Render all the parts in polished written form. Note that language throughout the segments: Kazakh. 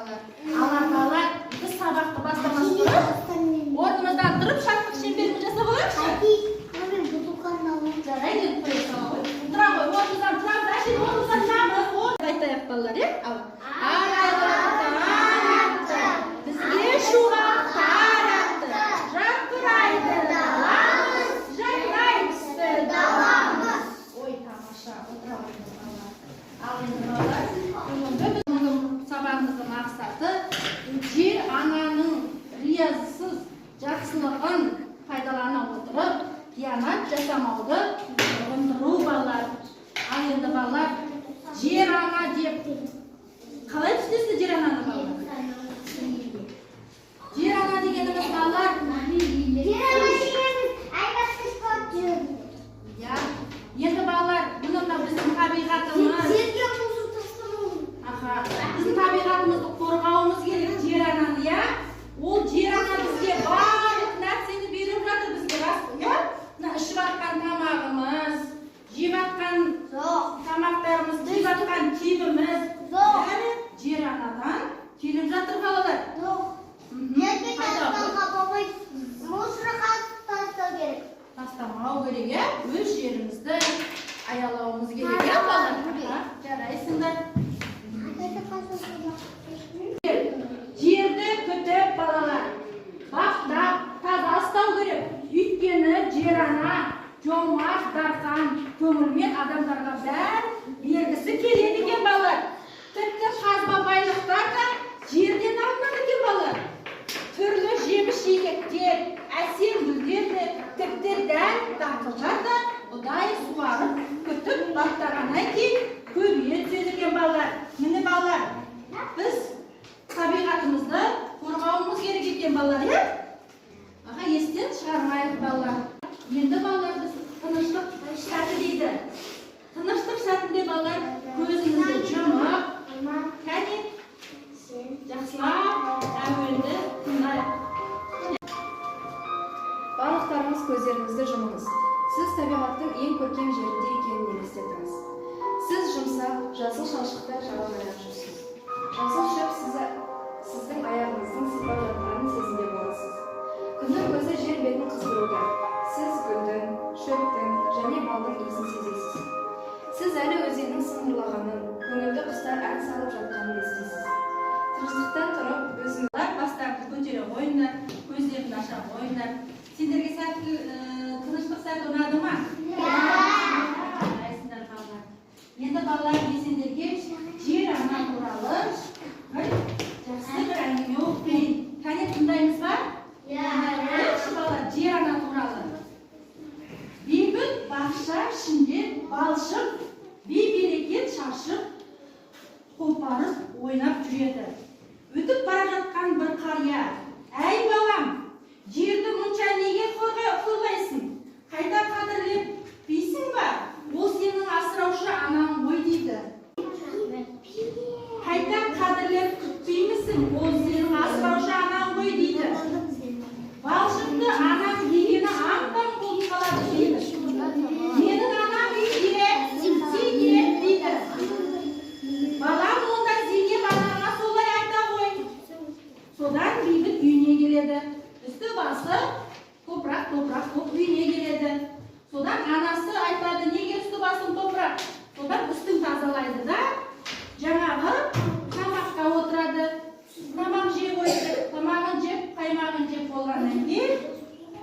балалар. Балалар, біз сабақты бастамас тұрып, орнымыздан тұрып, шаттық шеңберін жасап алайықшы. Жарайды, қоя сала ғой. Тұра ғой, орнымыздан тұрамыз, әшейін орнымыздан тұрамыз. Айтайық балалар, арайлы таң атты, бізге шуақ қар атты, жарқырайды даламыз, жайнай түсті даламыз. Ой, тамаша, отыра қойыңыз балалар. Ал енді балалар, бүгінгі сабағымыздың мақсаты жер ананың риясыз жақсылығын пайдалана отырып, қиянат жасамауды ұғындыру балалар. Ал енді балалар, жер ана деп қалай түсінесіз жер ананы балалар? Жер ана дегеніміз балалар. Енді балалар, бұныңда біздің табиғатымыз. Біздің табиғатымызды қорғауымыз керек жер ананы, я? Ол жер ана бізге барлық нәрсені беріп жатыр бізге, рас, я? Ішіп атқан тамағымыз, жеп атқан тамақтарымыз, киіп атқан киіміміз, бәрі жер анадан келіп жатыр балалар. Тастамау керек, я? Өз жерімізді аялауымыз керек, я балалар? Жарайсыңдар. Жерді күтіп балалар, бақтап, таза ұстау керек. Өйткені жер ана жомарт, дархан, көңілмен адамдарға бәрін бергісі келеді екен балалар. Тіпті қазба байлықтар да жерден алынады екен балалар. Түрлі жеміс-жидектер, әсем гүлдер де, тіпті дән дақылдар да ұдайы суарып, күтіп бақтағаннан кейін көбейе түседі екен балалар. Міне балалар, біз табиғатымызды қорғауымыз керек екен балалар, е? Естен шығармайық балалар. Енді балалар біз тыныштық сәті дейді. Тыныштық сәтінде балалар көзіңізді жұмып, кәне жақсылап әуелді тыңдайық. Барлықтарыңыз көздеріңізді жұмыңыз. Сіз табиғаттың ең көркем жерінде екенін елестетіңіз. Сіз жұмсақ, жасыл шалшықта жалаң аяқ жүрсіз. Жасыл шөп сіздің аяғыңыздың сипап жатқанын сезімде боласыз. Күннің көзі жер бетін қыздыруда. Сіз гүлдің, шөптің және балдың иісін сезесіз. Сіз әлі өзеннің сыңғырлағанын, көңілді құстар ән салып жатқанын естисіз. Тыныштықтан тұрып, өзіңіз бастарды көтере қойыңдар, көздерін аша қойыңдар. Сендерге тыныштық сәті ұнады ма? Жарайсыңдар балалар. Енді балалар сендерге жер ана туралы жақсы бір әңгіме оқиын. Кәне тыңдаймыз ба? Балалар, жер ана туралы. Бейбіт бақша ішінде балшық, бей-берекет шашып, қопарып, ойнап жүреді. Өтіп бара жатқан бір қария: «Әй балам, жерді мұнша неге қорғайсың? Қайта қадірлеп бейсің ба? Ол сенің асыраушы анаң ғой» дейді. «Қайта қадірлеп күтпеймісің? Ол сенің асыраушы анаң ғой» дейді. «Балшықты анам дегені аңдан болып қалады» дейді. «Менің анам үйде, Зейнеп» дейді. «Балам, онда Зейнеп анаңа солай айта ғой». Содан бейбіт үйіне келеді. Үсті басы топырақ болып үйіне келеді. Содан анасы айтады: «Неге үсті басың топырақ?» Содан үстін тазалайды да жаңағы тамаққа отырады. Тамақ жеп қойды. Тамағын жеп, қаймағын жеп болғаннан кейін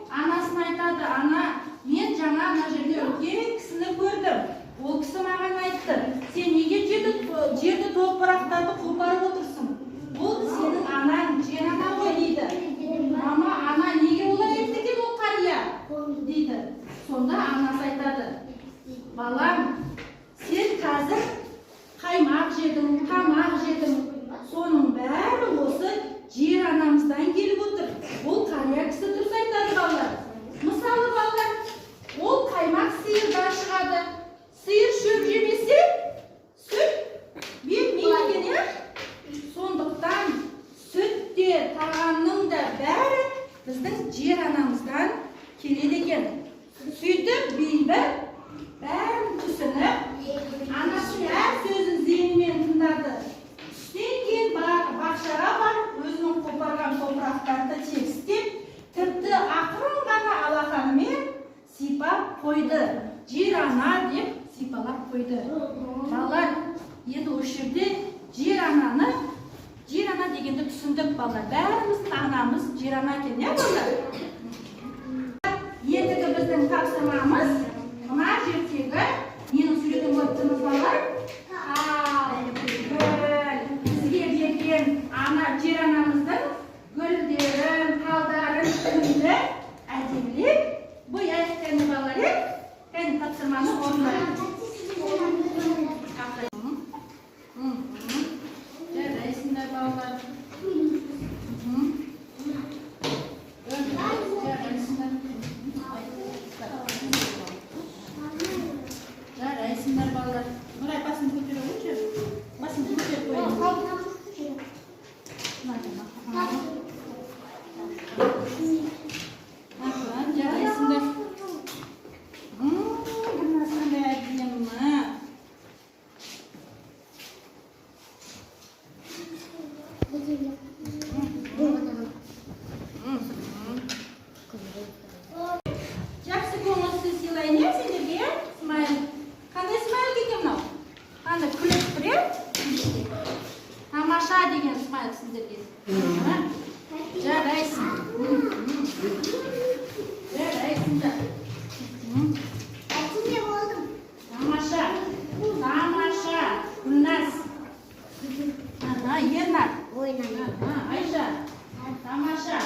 анасын айтады: «Ана, мен жаңа ана жерде үлкен кісіні көрдім. Ол кісі маған айтты: сен неге жерді топырақтарды қопарып отырсың? Ол сенің анаң, жер ана ғой» дейді. «Мама, ана неге олай айтты екен ол қария?» дейді. Сонда анасы айтады: «Балам, сен қазір қаймақ жедің, тамақ жедің. Соның бәрі осы жер анамыздан келіп отыр». Ол қария кісі дұрыс айтады балалар. Мысалы балалар, ол қаймақ сиырдан шығады. Сиыр шөп жемесе, сүт бермейді екен. Сондықтан сүт те, тағамның да бәрі біздің жер анамыздан келеді екен. Сөйтіп бейбіт бәрін түсініп, анасының әр сөзін зейінмен тыңдады. Түстен кейін бақшаға жерде жер ана дегенді түсіндік балалар. Бәріміздің анамыз жер ана екен, не балалар? Ендігі біздің тапсырмамыз мына жердегі менің суретін қойып тұрмыз балалар. Бізге берген жер анамыздың гүлдерін, талдарын, гүлді әдемілеп бояйық кәне балалар. Кәне тапсырманы орындайық. Жарайсыңдар балалар. Жарайсыңдар балалар. Нұрай басын көтере қойшы. Басын көтеріп қойын. Жарайсыңдар. Бұнасындай әдемі. Жақсы көңілсіз сыйлайын е сендерге, Смайл. Қандай Смайл екен мынау? Қандай күліп тұр е? Тамаша деген Смайл сендерге. Жарайсың. Жарайсыңдар. Тамаша. Тамаша. Гүлназ. Ернар. Айша. Тамаша.